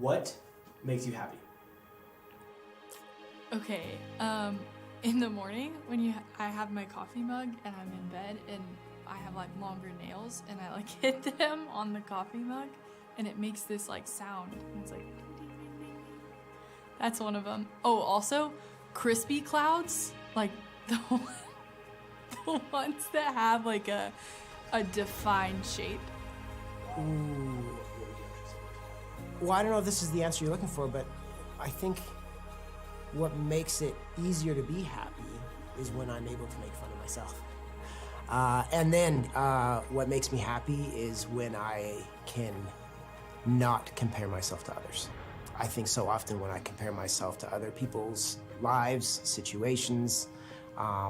What makes you happy? Okay, in the morning when I have my coffee mug and I'm in bed and I have like longer nails and I like hit them on the coffee mug and it makes this like sound and it's like ding, ding, ding, ding, ding. That's one of them. Oh, also crispy clouds, like the ones that have like a defined shape. Ooh. Well, I don't know if this is the answer you're looking for, but I think what makes it easier to be happy is when I'm able to make fun of myself. And then what makes me happy is when I can not compare myself to others. I think so often when I compare myself to other people's lives, situations, I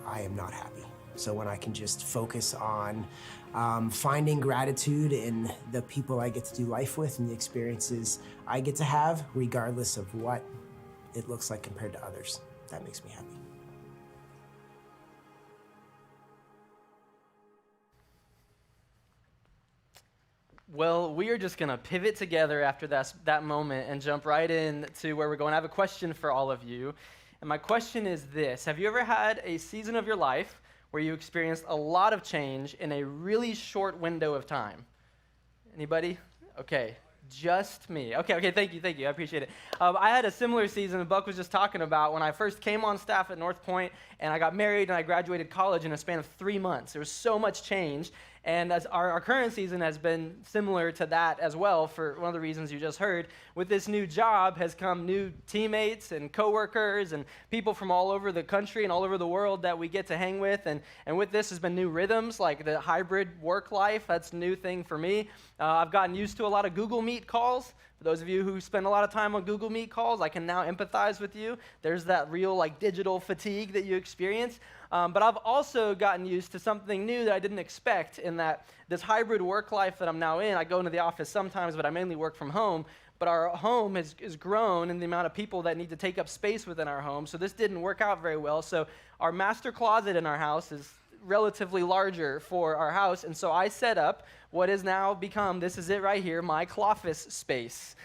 am not happy. So when I can just focus on finding gratitude in the people I get to do life with and the experiences I get to have, regardless of what it looks like compared to others, that makes me happy. Well, we are just going to pivot together after that moment and jump right in to where we're going. I have a question for all of you. And my question is this. Have you ever had a season of your life where you experienced a lot of change in a really short window of time? Anybody? Okay, just me. Okay, thank you. I appreciate it. I had a similar season Buck was just talking about when I first came on staff at North Point and I got married and I graduated college in a span of 3 months. There was so much change. And as our current season has been similar to that as well for one of the reasons you just heard. With this new job has come new teammates and coworkers and people from all over the country and all over the world that we get to hang with. And with this has been new rhythms, like the hybrid work life. That's a new thing for me. I've gotten used to a lot of Google Meet calls. For those of you who spend a lot of time on Google Meet calls, I can now empathize with you. There's that real digital fatigue that you experience. But I've also gotten used to something new that I didn't expect in that this hybrid work life that I'm now in, I go into the office sometimes, but I mainly work from home. But our home has grown in the amount of people that need to take up space within our home. So this didn't work out very well. So our master closet in our house is relatively larger for our house. And so I set up what has now become, this is it right here, my cloffice space.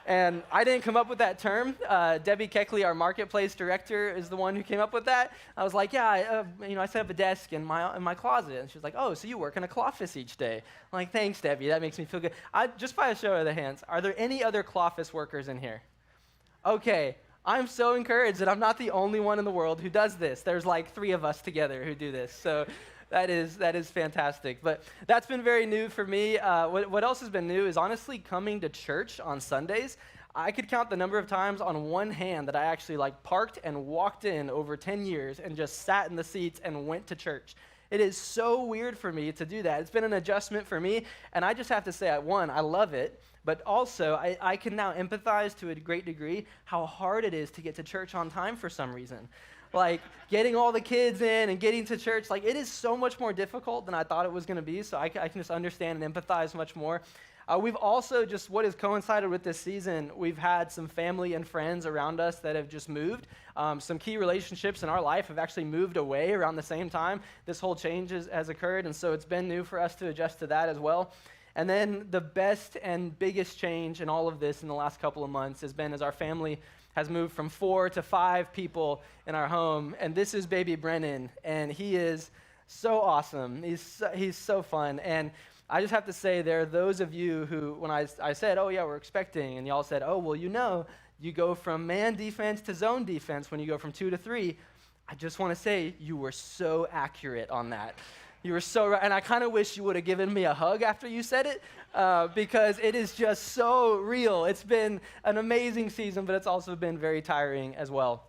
And I didn't come up with that term. Debbie Keckley, our marketplace director, is the one who came up with that. I was like, yeah, I set up a desk in my closet. And she was like, oh, so you work in a cloffice each day. I'm like, thanks, Debbie. That makes me feel good. Just by a show of the hands, are there any other cloffice workers in here? Okay. I'm so encouraged that I'm not the only one in the world who does this. There's like 3 of us together who do this. So that is fantastic. But that's been very new for me. What else has been new is honestly coming to church on Sundays. I could count the number of times on one hand that I actually parked and walked in over 10 years and just sat in the seats and went to church. It is so weird for me to do that. It's been an adjustment for me. And I just have to say, one, I love it. But also, I can now empathize to a great degree how hard it is to get to church on time for some reason. Getting all the kids in and getting to church, it is so much more difficult than I thought it was going to be, so I can just understand and empathize much more. We've also just, what has coincided with this season, we've had some family and friends around us that have just moved. Some key relationships in our life have actually moved away around the same time this whole change has occurred, and so it's been new for us to adjust to that as well. And then the best and biggest change in all of this in the last couple of months has been as our family has moved from 4 to 5 people in our home. And this is baby Brennan, and he is so awesome. He's so fun. And I just have to say, there are those of you who, when I said, oh yeah, we're expecting, and y'all said, oh, well, you go from man defense to zone defense when you go from 2 to 3. I just want to say you were so accurate on that. You were so right, and I kind of wish you would have given me a hug after you said it, because it is just so real. It's been an amazing season, but it's also been very tiring as well.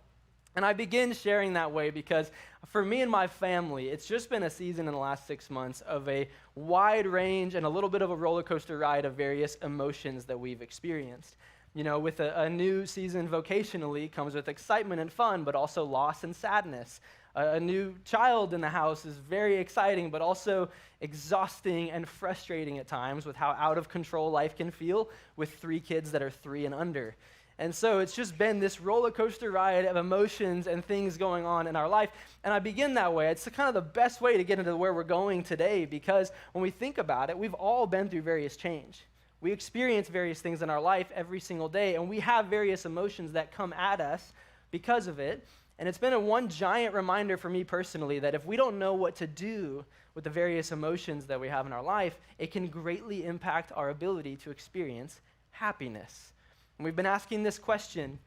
And I begin sharing that way because for me and my family, it's just been a season in the last 6 months of a wide range and a little bit of a roller coaster ride of various emotions that we've experienced. With a new season vocationally comes with excitement and fun, but also loss and sadness. A new child in the house is very exciting, but also exhausting and frustrating at times with how out of control life can feel with 3 kids that are 3 and under. And so it's just been this roller coaster ride of emotions and things going on in our life. And I begin that way. It's kind of the best way to get into where we're going today, because when we think about it, we've all been through various change. We experience various things in our life every single day, and we have various emotions that come at us because of it. And it's been one giant reminder for me personally that if we don't know what to do with the various emotions that we have in our life, it can greatly impact our ability to experience happiness. And we've been asking this question,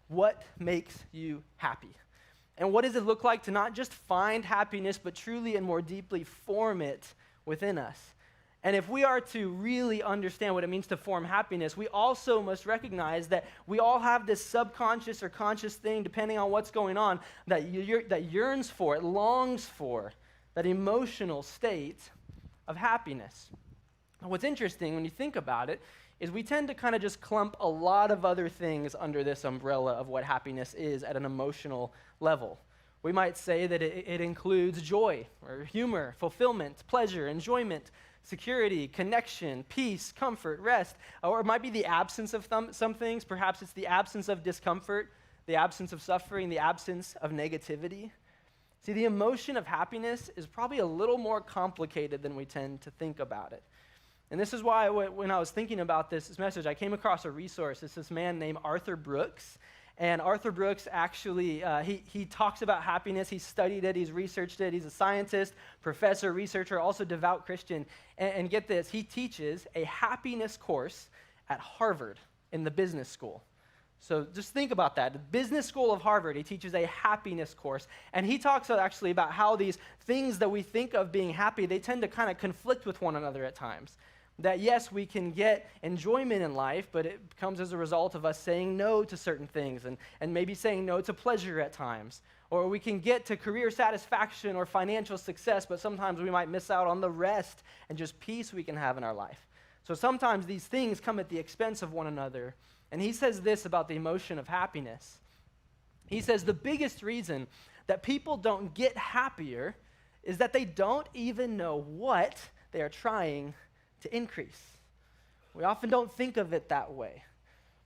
what makes you happy? And what does it look like to not just find happiness, but truly and more deeply form it within us? And if we are to really understand what it means to form happiness, we also must recognize that we all have this subconscious or conscious thing, depending on what's going on, that yearns for, it longs for, that emotional state of happiness. And what's interesting when you think about it is we tend to kind of just clump a lot of other things under this umbrella of what happiness is at an emotional level. We might say that it includes joy or humor, fulfillment, pleasure, enjoyment, security, connection, peace, comfort, rest, or it might be the absence of some things. Perhaps it's the absence of discomfort, the absence of suffering, the absence of negativity. See, the emotion of happiness is probably a little more complicated than we tend to think about it. And this is why when I was thinking about this message, I came across a resource. It's this man named Arthur Brooks. And Arthur Brooks actually, he talks about happiness. He's studied it. He's researched it. He's a scientist, professor, researcher, also devout Christian. And get this, he teaches a happiness course at Harvard in the business school. So just think about that. The business school of Harvard, he teaches a happiness course. And he talks actually about how these things that we think of being happy, they tend to kind of conflict with one another at times. That yes, we can get enjoyment in life, but it comes as a result of us saying no to certain things and maybe saying no to pleasure at times. Or we can get to career satisfaction or financial success, but sometimes we might miss out on the rest and just peace we can have in our life. So sometimes these things come at the expense of one another. And he says this about the emotion of happiness. He says the biggest reason that people don't get happier is that they don't even know what they are trying to increase. We often don't think of it that way.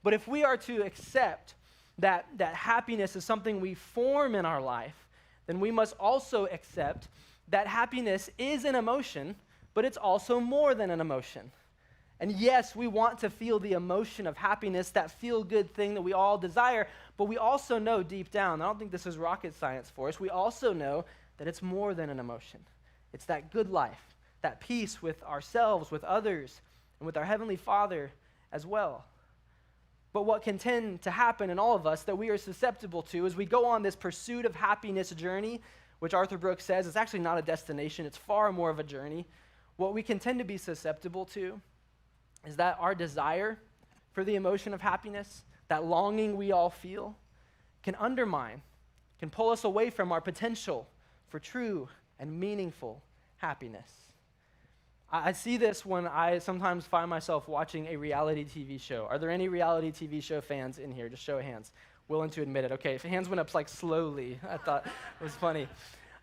But if we are to accept that happiness is something we form in our life, then we must also accept that happiness is an emotion, but it's also more than an emotion. And yes, we want to feel the emotion of happiness, that feel-good thing that we all desire, but we also know deep down, I don't think this is rocket science for us, we also know that it's more than an emotion. It's that good life, that peace with ourselves, with others, and with our Heavenly Father as well. But what can tend to happen in all of us that we are susceptible to as we go on this pursuit of happiness journey, which Arthur Brooks says is actually not a destination, it's far more of a journey. What we can tend to be susceptible to is that our desire for the emotion of happiness, that longing we all feel, can undermine, can pull us away from our potential for true and meaningful happiness. I see this when I sometimes find myself watching a reality TV show. Are there any reality TV show fans in here? Just show of hands. Willing to admit it. Okay, if hands went up like slowly. I thought it was funny.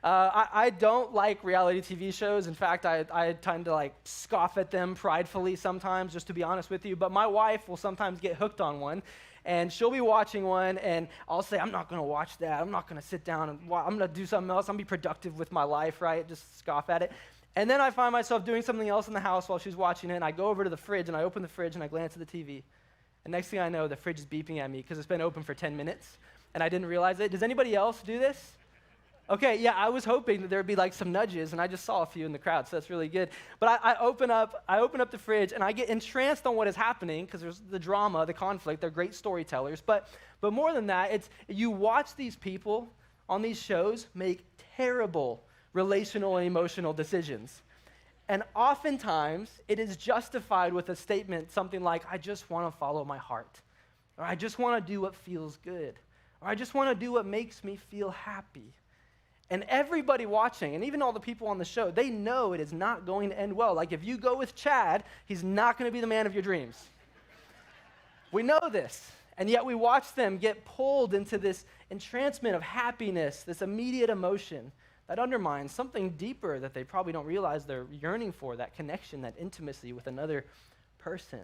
I don't like reality TV shows. In fact, I tend to like scoff at them pridefully sometimes, just to be honest with you. But my wife will sometimes get hooked on one, and she'll be watching one, and I'll say, I'm not going to watch that. I'm not going to sit down and I'm going to do something else. I'm going to be productive with my life, right? Just scoff at it. And then I find myself doing something else in the house while she's watching it, and I go over to the fridge, and I open the fridge, and I glance at the TV. And next thing I know, the fridge is beeping at me because it's been open for 10 minutes, and I didn't realize it. Does anybody else do this? Okay, yeah, I was hoping that there'd be like some nudges, and I just saw a few in the crowd, so that's really good. But I open up the fridge, and I get entranced on what is happening because there's the drama, the conflict. They're great storytellers. But more than that, it's you watch these people on these shows make terrible relational and emotional decisions. And oftentimes, it is justified with a statement, something like, I just want to follow my heart, or I just want to do what feels good, or I just want to do what makes me feel happy. And everybody watching, and even all the people on the show, they know it is not going to end well. Like if you go with Chad, he's not going to be the man of your dreams. We know this, and yet we watch them get pulled into this entrancement of happiness, this immediate emotion that undermines something deeper that they probably don't realize they're yearning for, that connection, that intimacy with another person.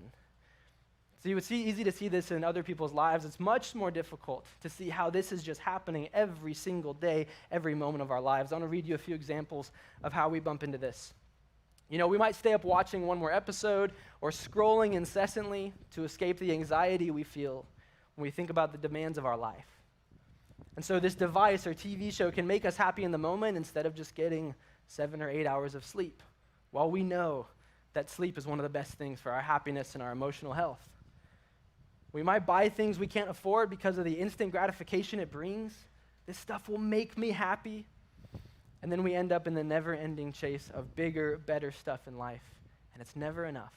So it's easy to see this in other people's lives. It's much more difficult to see how this is just happening every single day, every moment of our lives. I want to read you a few examples of how we bump into this. You know, we might stay up watching one more episode or scrolling incessantly to escape the anxiety we feel when we think about the demands of our life. And so this device or TV show can make us happy in the moment instead of just getting 7 or 8 hours of sleep, while we know that sleep is one of the best things for our happiness and our emotional health. We might buy things we can't afford because of the instant gratification it brings. This stuff will make me happy. And then we end up in the never-ending chase of bigger, better stuff in life, and it's never enough.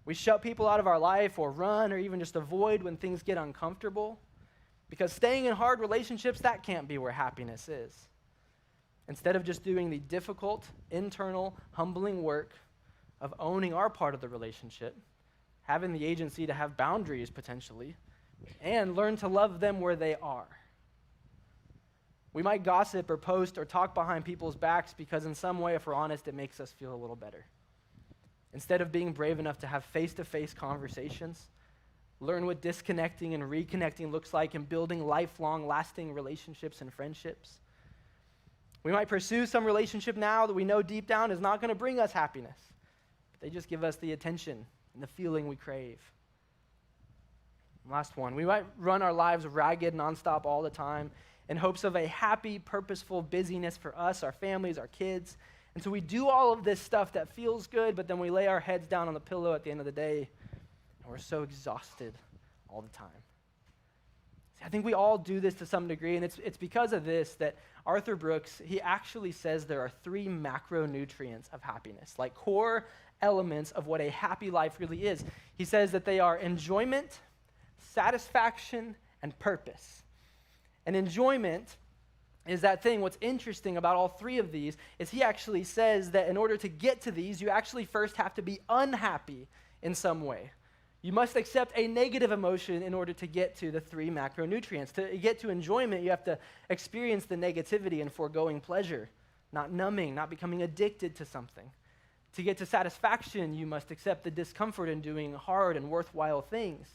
We shut people out of our life or run or even just avoid when things get uncomfortable, because staying in hard relationships, that can't be where happiness is. Instead of just doing the difficult, internal, humbling work of owning our part of the relationship, having the agency to have boundaries potentially, and learn to love them where they are. We might gossip or post or talk behind people's backs because in some way, if we're honest, it makes us feel a little better. Instead of being brave enough to have face-to-face conversations, learn what disconnecting and reconnecting looks like in building lifelong, lasting relationships and friendships. We might pursue some relationship now that we know deep down is not going to bring us happiness. But they just give us the attention and the feeling we crave. Last one, we might run our lives ragged nonstop all the time in hopes of a happy, purposeful busyness for us, our families, our kids. And so we do all of this stuff that feels good, but then we lay our heads down on the pillow at the end of the day, and we're so exhausted all the time. See, I think we all do this to some degree, and it's because of this that Arthur Brooks, he actually says there are 3 macronutrients of happiness, like core elements of what a happy life really is. He says that they are enjoyment, satisfaction, and purpose. And enjoyment is that thing. What's interesting about all 3 of these is he actually says that in order to get to these, you actually first have to be unhappy in some way. You must accept a negative emotion in order to get to the 3 macronutrients. To get to enjoyment, you have to experience the negativity and foregoing pleasure, not numbing, not becoming addicted to something. To get to satisfaction, you must accept the discomfort in doing hard and worthwhile things.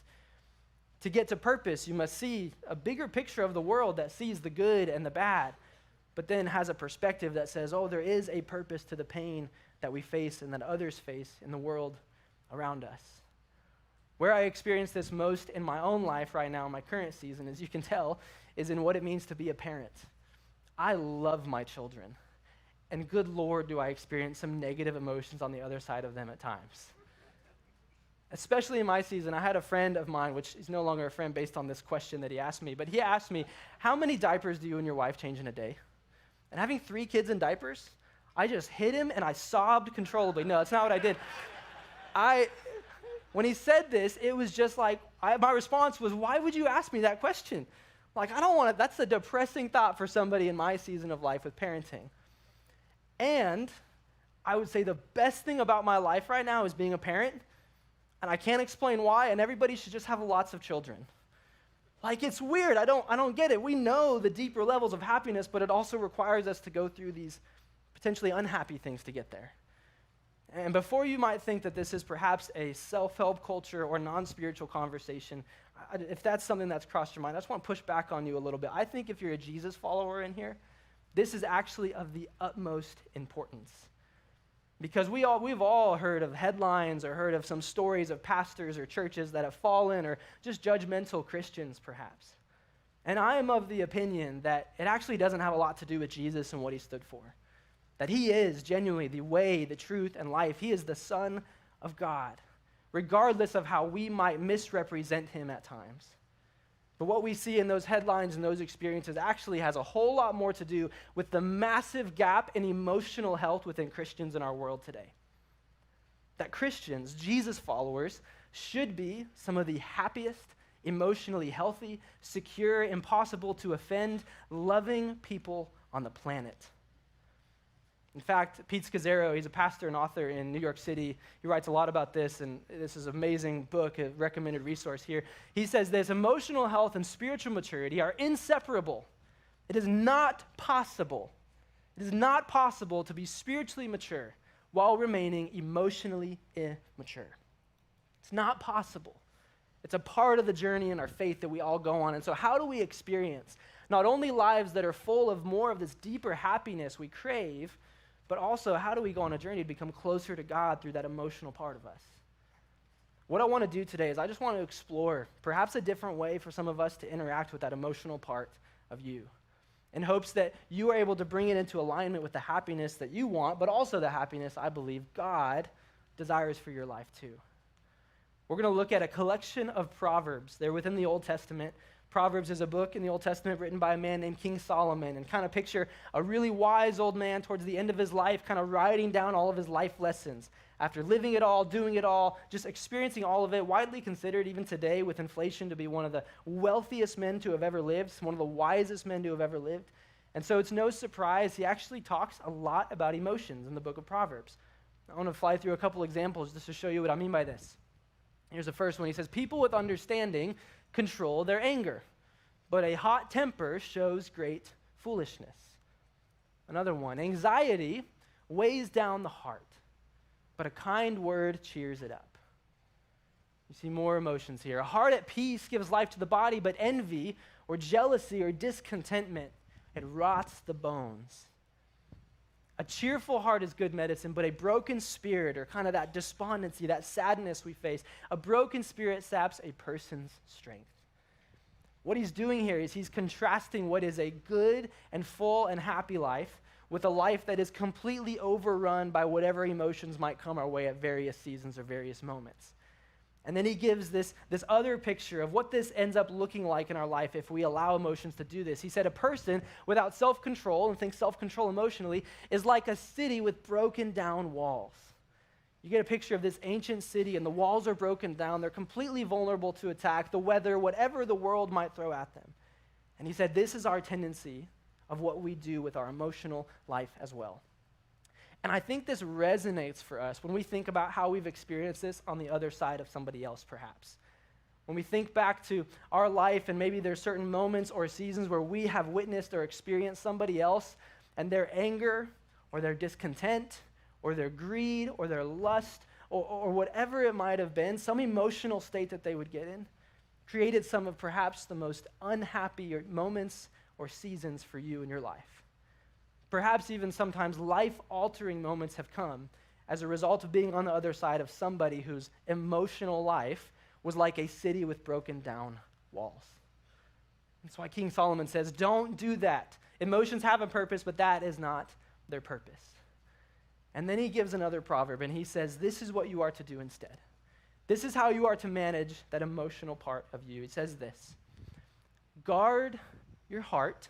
To get to purpose, you must see a bigger picture of the world that sees the good and the bad, but then has a perspective that says, oh, there is a purpose to the pain that we face and that others face in the world around us. Where I experience this most in my own life right now, in my current season, as you can tell, is in what it means to be a parent. I love my children, and good Lord, do I experience some negative emotions on the other side of them at times. Especially in my season, I had a friend of mine, which is no longer a friend based on this question that he asked me, but he asked me, how many diapers do you and your wife change in a day? And having 3 kids in diapers, I just hit him and I sobbed controllably. No, that's not what I did. When he said this, it was just like, my response was, why would you ask me that question? Like, I don't want to, that's a depressing thought for somebody in my season of life with parenting. And I would say the best thing about my life right now is being a parent. And I can't explain why, and everybody should just have lots of children. Like, it's weird. I don't get it. We know the deeper levels of happiness, but it also requires us to go through these potentially unhappy things to get there. And before you might think that this is perhaps a self-help culture or non-spiritual conversation, if that's something that's crossed your mind, I just want to push back on you a little bit. I think if you're a Jesus follower in here, this is actually of the utmost importance. Because we've all heard of headlines or heard of some stories of pastors or churches that have fallen or just judgmental Christians, perhaps. And I am of the opinion that it actually doesn't have a lot to do with Jesus and what he stood for. That he is genuinely the way, the truth, and life. He is the Son of God, regardless of how we might misrepresent him at times. But what we see in those headlines and those experiences actually has a whole lot more to do with the massive gap in emotional health within Christians in our world today. That Christians, Jesus followers, should be some of the happiest, emotionally healthy, secure, impossible to offend, loving people on the planet. In fact, Pete Scazzaro, he's a pastor and author in New York City. He writes a lot about this, and this is an amazing book, a recommended resource here. He says this: emotional health and spiritual maturity are inseparable. It is not possible. It is not possible to be spiritually mature while remaining emotionally immature. It's not possible. It's a part of the journey in our faith that we all go on. And so how do we experience not only lives that are full of more of this deeper happiness we crave, but also how do we go on a journey to become closer to God through that emotional part of us? What I want to do today is I just want to explore perhaps a different way for some of us to interact with that emotional part of you, in hopes that you are able to bring it into alignment with the happiness that you want, but also the happiness I believe God desires for your life too. We're going to look at a collection of Proverbs. They're within the Old Testament. Proverbs is a book in the Old Testament written by a man named King Solomon, and kind of picture a really wise old man towards the end of his life, kind of writing down all of his life lessons. After living it all, doing it all, just experiencing all of it, widely considered even today with inflation to be one of the wealthiest men to have ever lived, one of the wisest men to have ever lived. And so it's no surprise he actually talks a lot about emotions in the book of Proverbs. I want to fly through a couple examples just to show you what I mean by this. Here's the first one. He says, people with understanding control their anger, but a hot temper shows great foolishness. Another one, anxiety weighs down the heart, but a kind word cheers it up. You see more emotions here. A heart at peace gives life to the body, but envy or jealousy or discontentment, it rots the bones. A cheerful heart is good medicine, but a broken spirit, or kind of that despondency, that sadness we face, a broken spirit saps a person's strength. What he's doing here is he's contrasting what is a good and full and happy life with a life that is completely overrun by whatever emotions might come our way at various seasons or various moments. And then he gives this other picture of what this ends up looking like in our life if we allow emotions to do this. He said a person without self-control, and think self-control emotionally, is like a city with broken down walls. You get a picture of this ancient city and the walls are broken down. They're completely vulnerable to attack, the weather, whatever the world might throw at them. And he said this is our tendency of what we do with our emotional life as well. And I think this resonates for us when we think about how we've experienced this on the other side of somebody else, perhaps. When we think back to our life and maybe there's certain moments or seasons where we have witnessed or experienced somebody else and their anger or their discontent or their greed or their lust or whatever it might have been, some emotional state that they would get in, created some of perhaps the most unhappy moments or seasons for you in your life. Perhaps even sometimes life-altering moments have come as a result of being on the other side of somebody whose emotional life was like a city with broken down walls. That's why King Solomon says, don't do that. Emotions have a purpose, but that is not their purpose. And then he gives another proverb, and he says, this is what you are to do instead. This is how you are to manage that emotional part of you. He says this, guard your heart.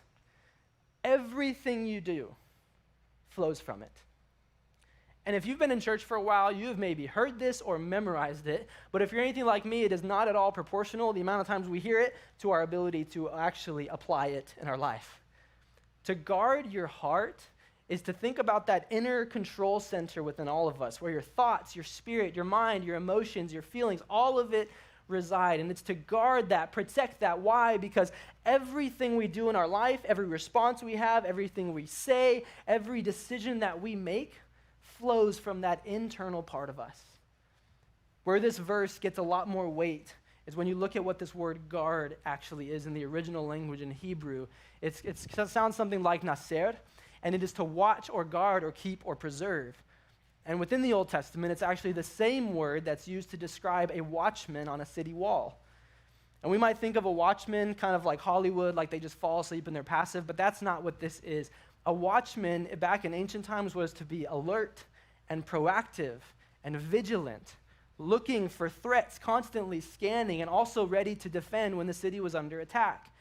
Everything you do flows from it. And if you've been in church for a while, you have maybe heard this or memorized it, but if you're anything like me, it is not at all proportional, the amount of times we hear it, to our ability to actually apply it in our life. To guard your heart is to think about that inner control center within all of us, where your thoughts, your spirit, your mind, your emotions, your feelings, all of it reside. And it's to guard that, protect that. Why? Because everything we do in our life, every response we have, everything we say, every decision that we make flows from that internal part of us. Where this verse gets a lot more weight is when you look at what this word guard actually is in the original language in Hebrew. It sounds something like naser, and it is to watch or guard or keep or preserve. And within the Old Testament, it's actually the same word that's used to describe a watchman on a city wall. And we might think of a watchman kind of like Hollywood, like they just fall asleep and they're passive, but that's not what this is. A watchman back in ancient times was to be alert and proactive and vigilant, looking for threats, constantly scanning, and also ready to defend when the city was under attack.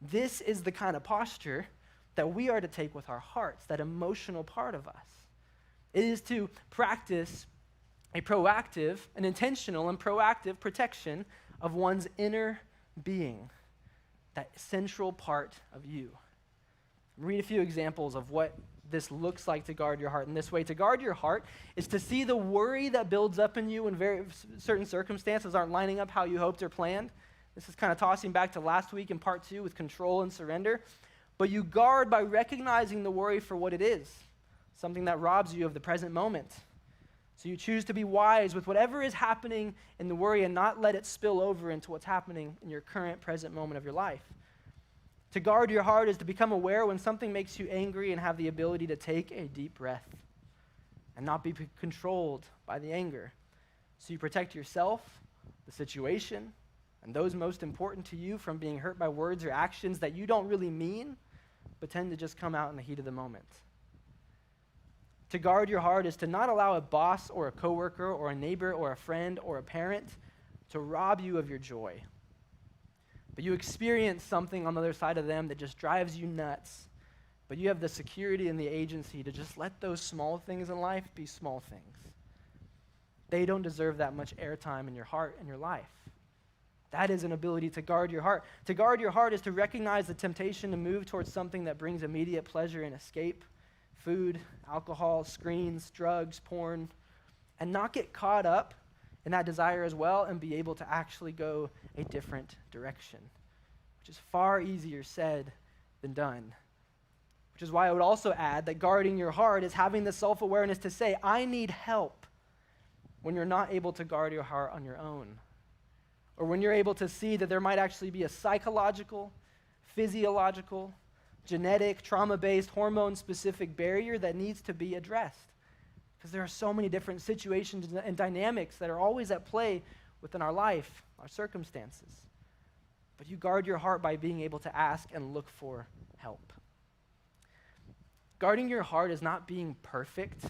This is the kind of posture that we are to take with our hearts, that emotional part of us. It is to practice a proactive, an intentional and proactive protection of one's inner being, that central part of you. Read a few examples of what this looks like to guard your heart in this way. To guard your heart is to see the worry that builds up in you when certain circumstances aren't lining up how you hoped or planned. This is kind of tossing back to last week in part 2 with control and surrender. But you guard by recognizing the worry for what it is, something that robs you of the present moment. So you choose to be wise with whatever is happening in the worry and not let it spill over into what's happening in your current present moment of your life. To guard your heart is to become aware when something makes you angry and have the ability to take a deep breath. and not be controlled by the anger. So you protect yourself, the situation, and those most important to you from being hurt by words or actions that you don't really mean, but tend to just come out in the heat of the moment. To guard your heart is to not allow a boss or a coworker or a neighbor or a friend or a parent to rob you of your joy. But you experience something on the other side of them that just drives you nuts. But you have the security and the agency to just let those small things in life be small things. They don't deserve that much airtime in your heart and your life. That is an ability to guard your heart. To guard your heart is to recognize the temptation to move towards something that brings immediate pleasure and escape. Food, alcohol, screens, drugs, porn, and not get caught up in that desire as well and be able to actually go a different direction, which is far easier said than done. Which is why I would also add that guarding your heart is having the self-awareness to say, I need help, when you're not able to guard your heart on your own. Or when you're able to see that there might actually be a psychological, physiological, genetic, trauma-based, hormone-specific barrier that needs to be addressed. Because there are so many different situations and dynamics that are always at play within our life, our circumstances. But you guard your heart by being able to ask and look for help. Guarding your heart is not being perfect,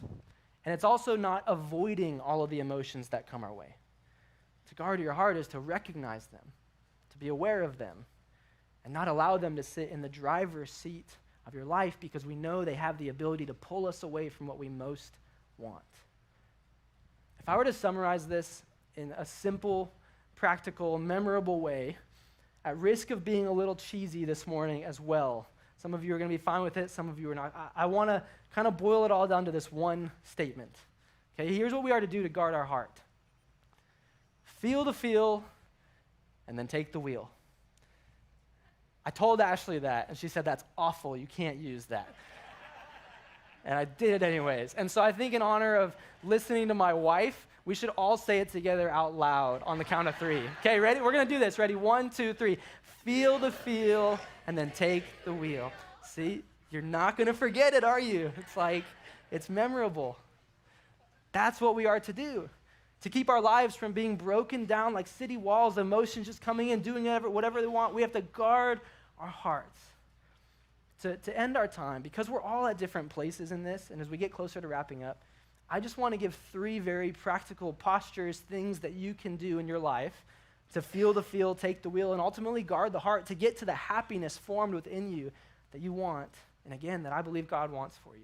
and it's also not avoiding all of the emotions that come our way. To guard your heart is to recognize them, to be aware of them, and not allow them to sit in the driver's seat of your life because we know they have the ability to pull us away from what we most want. If I were to summarize this in a simple, practical, memorable way, at risk of being a little cheesy this morning as well, some of you are going to be fine with it, some of you are not. I want to kind of boil it all down to this one statement. Okay, here's what we are to do to guard our heart. Feel the feel, and then take the wheel. I told Ashley that, and she said, that's awful, you can't use that. And I did it anyways. And so I think in honor of listening to my wife, we should all say it together out loud on the count of 3. Okay, ready? We're going to do this. Ready? 1, 2, 3. Feel the feel, and then take the wheel. See, you're not going to forget it, are you? It's like, it's memorable. That's what we are to do. To keep our lives from being broken down like city walls, emotions just coming in, doing whatever they want, we have to guard our hearts. To end our time, because we're all at different places in this, and as we get closer to wrapping up, I just want to give 3 very practical postures, things that you can do in your life to feel the feel, take the wheel, and ultimately guard the heart to get to the happiness formed within you that you want, and again, that I believe God wants for you.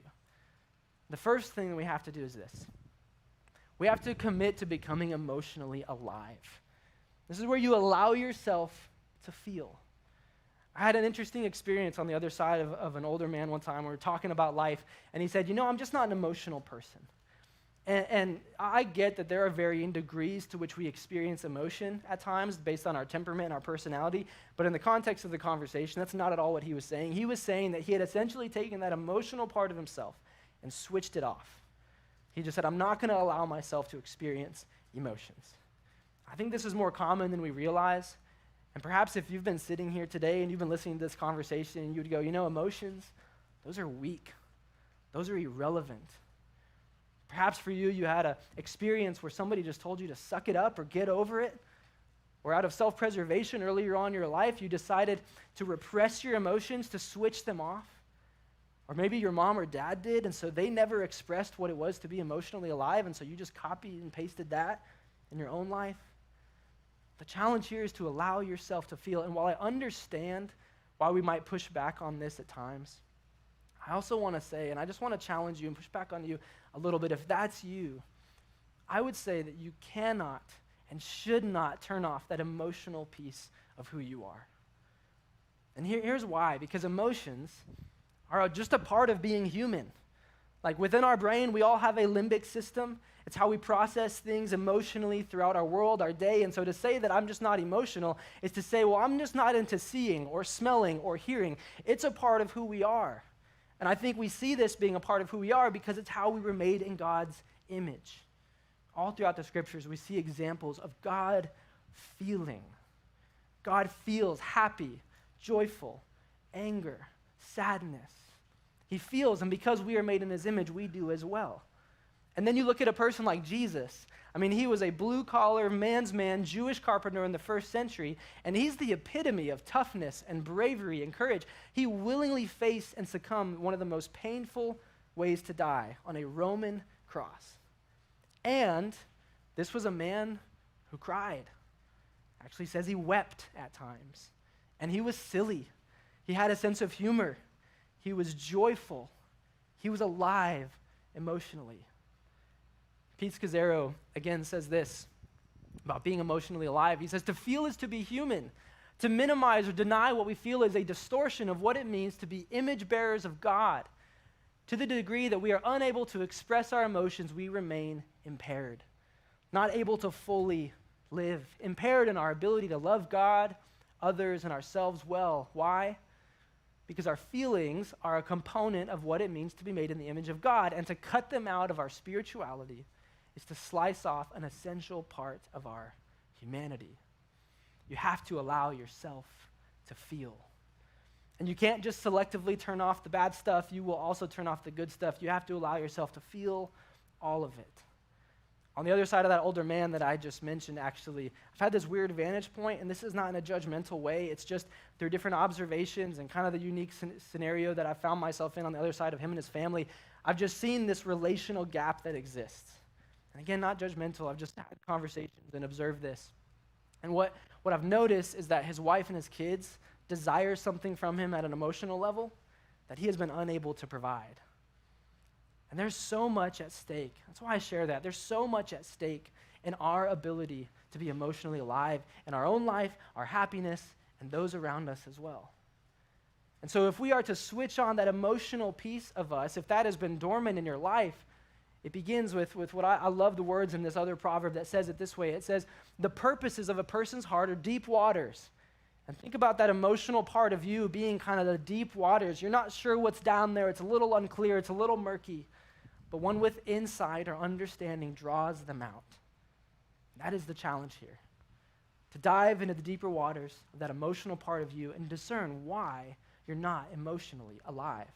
The first thing that we have to do is this. We have to commit to becoming emotionally alive. This is where you allow yourself to feel. I had an interesting experience on the other side of an older man one time. We were talking about life, and he said, I'm just not an emotional person. And I get that there are varying degrees to which we experience emotion at times based on our temperament and our personality, but in the context of the conversation, that's not at all what he was saying. He was saying that he had essentially taken that emotional part of himself and switched it off. He just said, I'm not going to allow myself to experience emotions. I think this is more common than we realize. And perhaps if you've been sitting here today and you've been listening to this conversation and you would go, emotions, those are weak. Those are irrelevant. Perhaps for you, you had an experience where somebody just told you to suck it up or get over it. Or out of self-preservation earlier on in your life, you decided to repress your emotions, to switch them off. Or maybe your mom or dad did, and so they never expressed what it was to be emotionally alive, and so you just copied and pasted that in your own life. The challenge here is to allow yourself to feel. And while I understand why we might push back on this at times, I also want to say, and I just want to challenge you and push back on you a little bit, if that's you, I would say that you cannot and should not turn off that emotional piece of who you are. And here's why, because emotions are just a part of being human. Like within our brain, we all have a limbic system. It's how we process things emotionally throughout our world, our day. And so to say that I'm just not emotional is to say, well, I'm just not into seeing or smelling or hearing. It's a part of who we are. And I think we see this being a part of who we are because it's how we were made in God's image. All throughout the scriptures, we see examples of God feeling. God feels happy, joyful, anger, sadness. He feels, and because we are made in his image, we do as well. And then you look at a person like Jesus. I mean, he was a blue-collar, man's man, Jewish carpenter in the first century, and he's the epitome of toughness and bravery and courage. He willingly faced and succumbed one of the most painful ways to die on a Roman cross. And this was a man who cried. Actually says he wept at times. And he was silly. He had a sense of humor. He was joyful. He was alive emotionally. Pete Scazzaro, again, says this about being emotionally alive. He says, to feel is to be human. To minimize or deny what we feel is a distortion of what it means to be image bearers of God. To the degree that we are unable to express our emotions, we remain impaired, not able to fully live, impaired in our ability to love God, others, and ourselves well. Why? Because our feelings are a component of what it means to be made in the image of God, and to cut them out of our spirituality is to slice off an essential part of our humanity. You have to allow yourself to feel. And you can't just selectively turn off the bad stuff. You will also turn off the good stuff. You have to allow yourself to feel all of it. On the other side of that older man that I just mentioned, actually, I've had this weird vantage point, and this is not in a judgmental way. It's just through different observations and kind of the unique scenario that I found myself in on the other side of him and his family. I've just seen this relational gap that exists. And again, not judgmental. I've just had conversations and observed this. And what I've noticed is that his wife and his kids desire something from him at an emotional level that he has been unable to provide. And there's so much at stake. That's why I share that. There's so much at stake in our ability to be emotionally alive in our own life, our happiness, and those around us as well. And so if we are to switch on that emotional piece of us, if that has been dormant in your life, it begins with what I love the words in this other proverb that says it this way. It says, the purposes of a person's heart are deep waters. And think about that emotional part of you being kind of the deep waters. You're not sure what's down there. It's a little unclear. It's a little murky. But one with insight or understanding draws them out. That is the challenge here. To dive into the deeper waters of that emotional part of you and discern why you're not emotionally alive.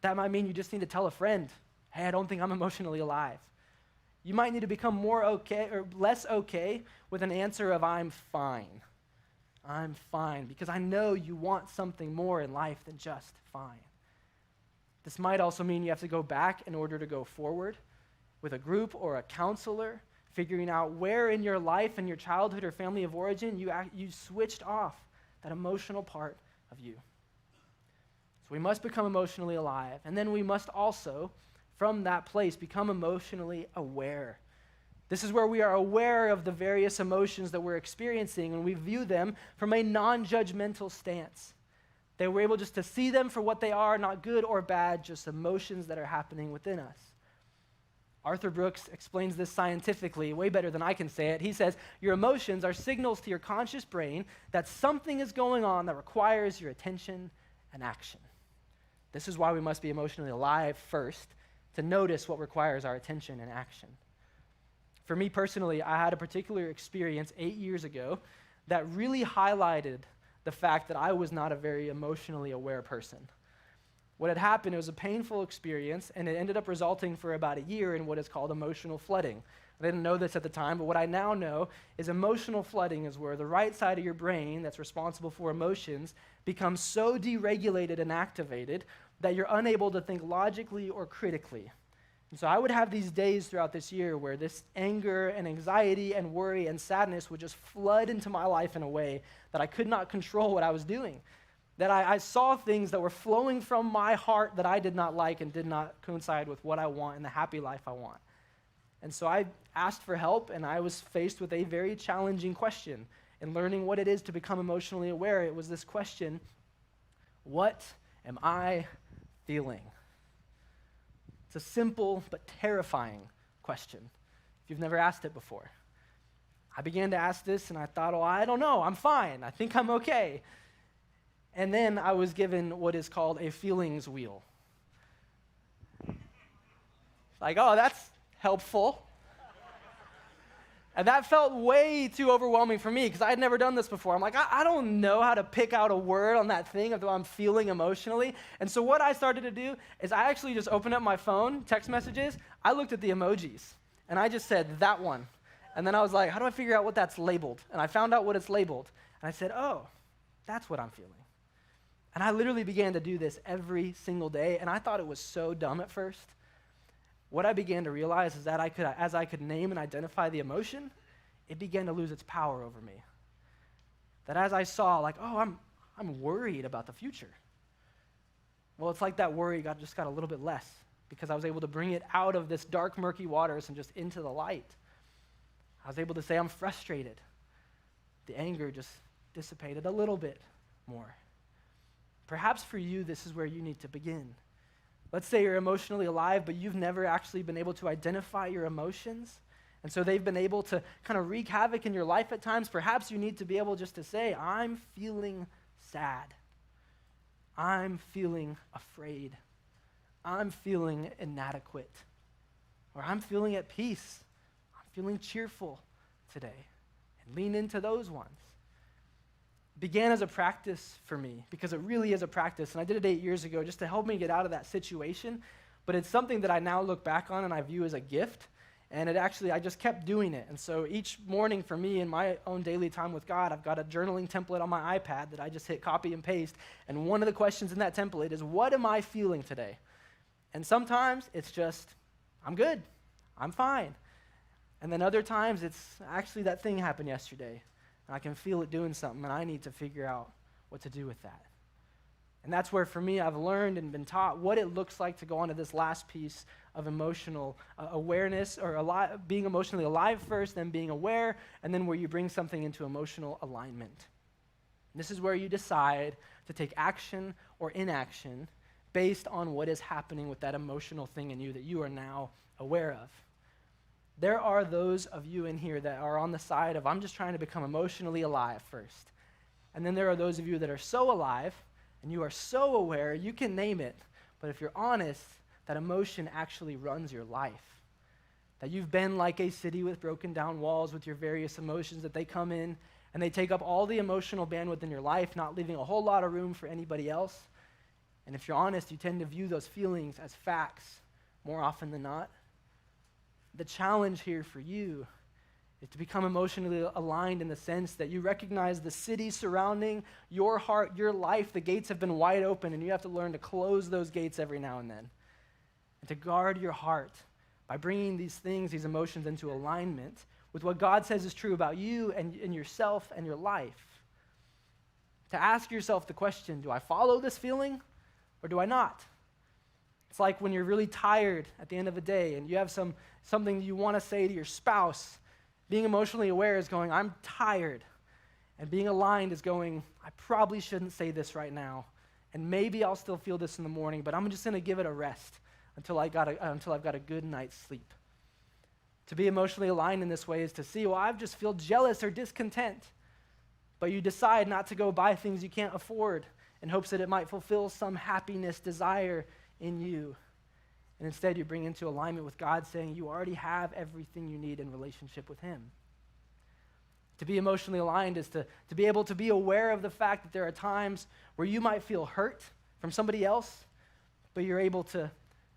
That might mean you just need to tell a friend, hey, I don't think I'm emotionally alive. You might need to become more okay or less okay with an answer of I'm fine. I'm fine, because I know you want something more in life than just fine. This might also mean you have to go back in order to go forward with a group or a counselor, figuring out where in your life and your childhood or family of origin you switched off that emotional part of you. So we must become emotionally alive, and then we must also, from that place, become emotionally aware. This is where we are aware of the various emotions that we're experiencing, and we view them from a non-judgmental stance. They were able just to see them for what they are, not good or bad, just emotions that are happening within us. Arthur Brooks explains this scientifically, way better than I can say it. He says, your emotions are signals to your conscious brain that something is going on that requires your attention and action. This is why we must be emotionally alive first, to notice what requires our attention and action. For me personally, I had a particular experience 8 years ago that really highlighted the fact that I was not a very emotionally aware person. What had happened, it was a painful experience, and it ended up resulting for about a year in what is called emotional flooding. I didn't know this at the time, but what I now know is emotional flooding is where the right side of your brain that's responsible for emotions becomes so deregulated and activated that you're unable to think logically or critically. And so I would have these days throughout this year where this anger and anxiety and worry and sadness would just flood into my life in a way that I could not control what I was doing. That I saw things that were flowing from my heart that I did not like and did not coincide with what I want and the happy life I want. And so I asked for help, and I was faced with a very challenging question in learning what it is to become emotionally aware. It was this question, what am I feeling? It's a simple but terrifying question if you've never asked it before. I began to ask this, and I thought, oh, I don't know, I'm fine. I think I'm okay. And then I was given what is called a feelings wheel. Like, oh, that's helpful. And that felt way too overwhelming for me because I had never done this before. I'm like, I don't know how to pick out a word on that thing of what I'm feeling emotionally. And so what I started to do is I actually just opened up my phone, text messages. I looked at the emojis, and I just said, that one. And then I was like, how do I figure out what that's labeled? And I found out what it's labeled. And I said, oh, that's what I'm feeling. And I literally began to do this every single day, and I thought it was so dumb at first. What I began to realize is that as I could name and identify the emotion, it began to lose its power over me. That as I saw, like, oh, I'm worried about the future. Well, it's like that worry just got a little bit less because I was able to bring it out of this dark, murky waters and just into the light. I was able to say I'm frustrated. The anger just dissipated a little bit more. Perhaps for you, this is where you need to begin. Let's say you're emotionally alive, but you've never actually been able to identify your emotions. And so they've been able to kind of wreak havoc in your life at times. Perhaps you need to be able just to say, I'm feeling sad. I'm feeling afraid. I'm feeling inadequate. Or I'm feeling at peace. I'm feeling cheerful today. And lean into those ones. Began as a practice for me because it really is a practice. And I did it 8 years ago just to help me get out of that situation. But it's something that I now look back on and I view as a gift. And I just kept doing it. And so each morning for me in my own daily time with God, I've got a journaling template on my iPad that I just hit copy and paste. And one of the questions in that template is, what am I feeling today? And sometimes it's just, I'm good. I'm fine. And then other times it's actually that thing happened yesterday. And I can feel it doing something, and I need to figure out what to do with that. And that's where, for me, I've learned and been taught what it looks like to go on to this last piece of emotional awareness, or being emotionally alive first, then being aware, and then where you bring something into emotional alignment. And this is where you decide to take action or inaction based on what is happening with that emotional thing in you that you are now aware of. There are those of you in here that are on the side of, I'm just trying to become emotionally alive first. And then there are those of you that are so alive, and you are so aware, you can name it, but if you're honest, that emotion actually runs your life. That you've been like a city with broken down walls with your various emotions, that they come in and they take up all the emotional bandwidth in your life, not leaving a whole lot of room for anybody else. And if you're honest, you tend to view those feelings as facts more often than not. The challenge here for you is to become emotionally aligned in the sense that you recognize the city surrounding your heart, your life. The gates have been wide open, and you have to learn to close those gates every now and then. And to guard your heart by bringing these things, these emotions, into alignment with what God says is true about you and yourself and your life. To ask yourself the question, do I follow this feeling or do I not? It's like when you're really tired at the end of a day and you have something you want to say to your spouse. Being emotionally aware is going, I'm tired. And being aligned is going, I probably shouldn't say this right now. And maybe I'll still feel this in the morning, but I'm just going to give it a rest until I've got a good night's sleep. To be emotionally aligned in this way is to see, well, I just feel jealous or discontent. But you decide not to go buy things you can't afford in hopes that it might fulfill some happiness, desire in you. And instead you bring into alignment with God, saying you already have everything you need in relationship with him. To be emotionally aligned is to be able to be aware of the fact that there are times where you might feel hurt from somebody else, but you're able to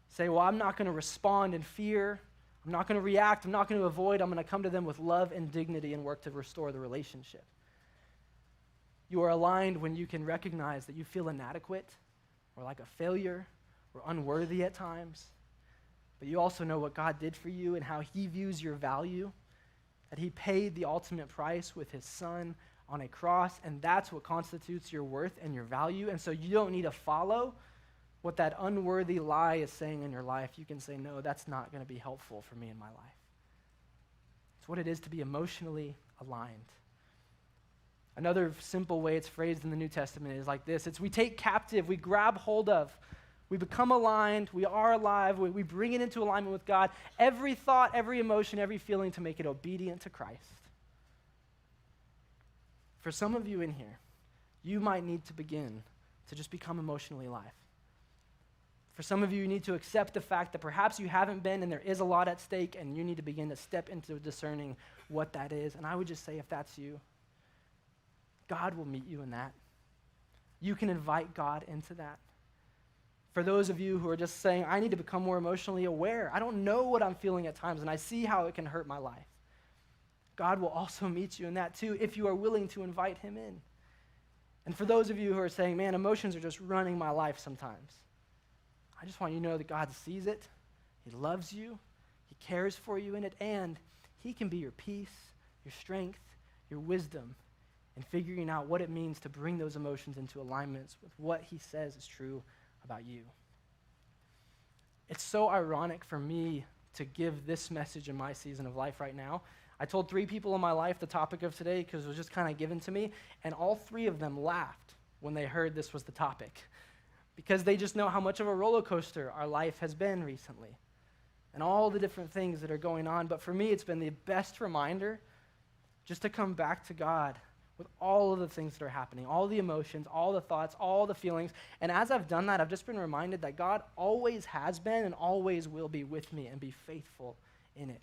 say, well, I'm not going to respond in fear. I'm not going to react. I'm not going to avoid. I'm going to come to them with love and dignity and work to restore the relationship. You are aligned when you can recognize that you feel inadequate or like a failure or unworthy at times, but you also know what God did for you and how he views your value, that he paid the ultimate price with his son on a cross, and that's what constitutes your worth and your value. And so you don't need to follow what that unworthy lie is saying in your life. You can say, no, that's not going to be helpful for me in my life. It's what it is to be emotionally aligned. Another simple way it's phrased in the New Testament is like this. It's we take captive, we grab hold of, we become aligned, we are alive, we bring it into alignment with God, every thought, every emotion, every feeling to make it obedient to Christ. For some of you in here, you might need to begin to just become emotionally alive. For some of you, you need to accept the fact that perhaps you haven't been and there is a lot at stake, and you need to begin to step into discerning what that is. And I would just say, if that's you, God will meet you in that. You can invite God into that. For those of you who are just saying, I need to become more emotionally aware. I don't know what I'm feeling at times, and I see how it can hurt my life. God will also meet you in that too, if you are willing to invite him in. And for those of you who are saying, man, emotions are just running my life sometimes, I just want you to know that God sees it, he loves you, he cares for you in it, and he can be your peace, your strength, your wisdom in figuring out what it means to bring those emotions into alignment with what he says is true about you. It's so ironic for me to give this message in my season of life right now. I told 3 people in my life the topic of today because it was just kind of given to me, and all 3 of them laughed when they heard this was the topic because they just know how much of a roller coaster our life has been recently and all the different things that are going on. But for me, it's been the best reminder just to come back to God with all of the things that are happening, all the emotions, all the thoughts, all the feelings. And as I've done that, I've just been reminded that God always has been and always will be with me and be faithful in it.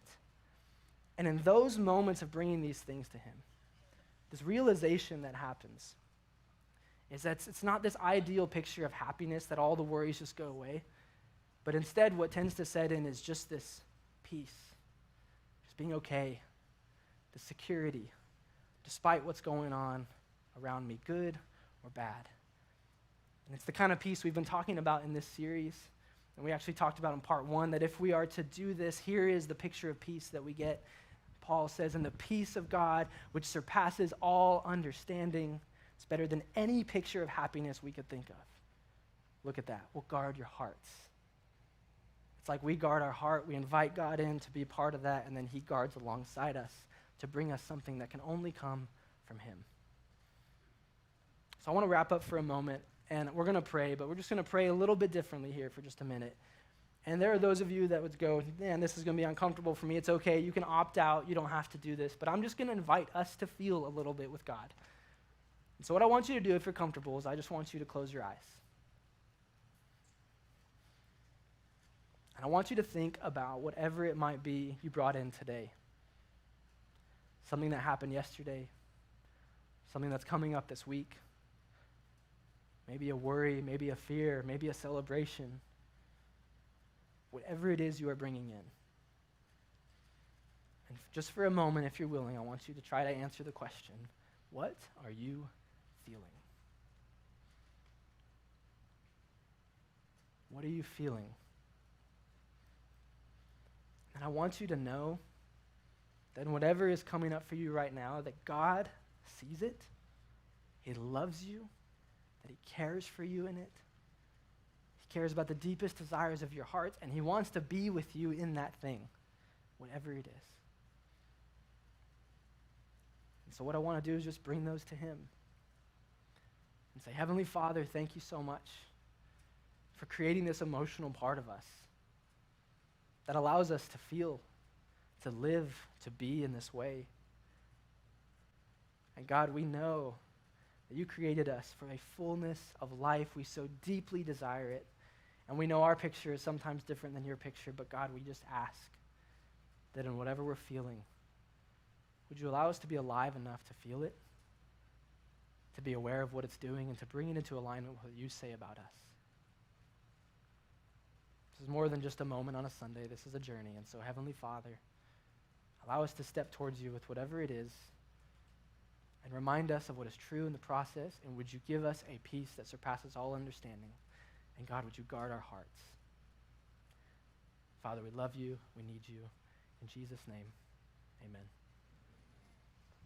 And in those moments of bringing these things to him, this realization that happens is that it's not this ideal picture of happiness that all the worries just go away, but instead what tends to set in is just this peace, just being okay, the security, despite what's going on around me, good or bad. And it's the kind of peace we've been talking about in this series, and we actually talked about in part 1 that if we are to do this, here is the picture of peace that we get. Paul says, and the peace of God, which surpasses all understanding, it's better than any picture of happiness we could think of. Look at that. Will guard your hearts. It's like we guard our heart, we invite God in to be part of that, and then he guards alongside us to bring us something that can only come from him. So I want to wrap up for a moment, and we're going to pray, but we're just going to pray a little bit differently here for just a minute. And there are those of you that would go, man, this is going to be uncomfortable for me. It's okay. You can opt out. You don't have to do this. But I'm just going to invite us to feel a little bit with God. And so what I want you to do, if you're comfortable, is I just want you to close your eyes. And I want you to think about whatever it might be you brought in today. Something that happened yesterday, something that's coming up this week, maybe a worry, maybe a fear, maybe a celebration, whatever it is you are bringing in. And just for a moment, if you're willing, I want you to try to answer the question, what are you feeling? What are you feeling? And I want you to know that whatever is coming up for you right now, that God sees it, he loves you, that he cares for you in it. He cares about the deepest desires of your heart, and he wants to be with you in that thing, whatever it is. And so what I want to do is just bring those to him and say, Heavenly Father, thank you so much for creating this emotional part of us that allows us to feel, to live, to be in this way. And God, we know that you created us for a fullness of life. We so deeply desire it. And we know our picture is sometimes different than your picture, but God, we just ask that in whatever we're feeling, would you allow us to be alive enough to feel it, to be aware of what it's doing, and to bring it into alignment with what you say about us. This is more than just a moment on a Sunday. This is a journey. And so, Heavenly Father, allow us to step towards you with whatever it is and remind us of what is true in the process, and would you give us a peace that surpasses all understanding? And God, would you guard our hearts? Father, we love you. We need you. In Jesus' name, amen.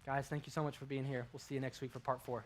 Guys, thank you so much for being here. We'll see you next week for part 4.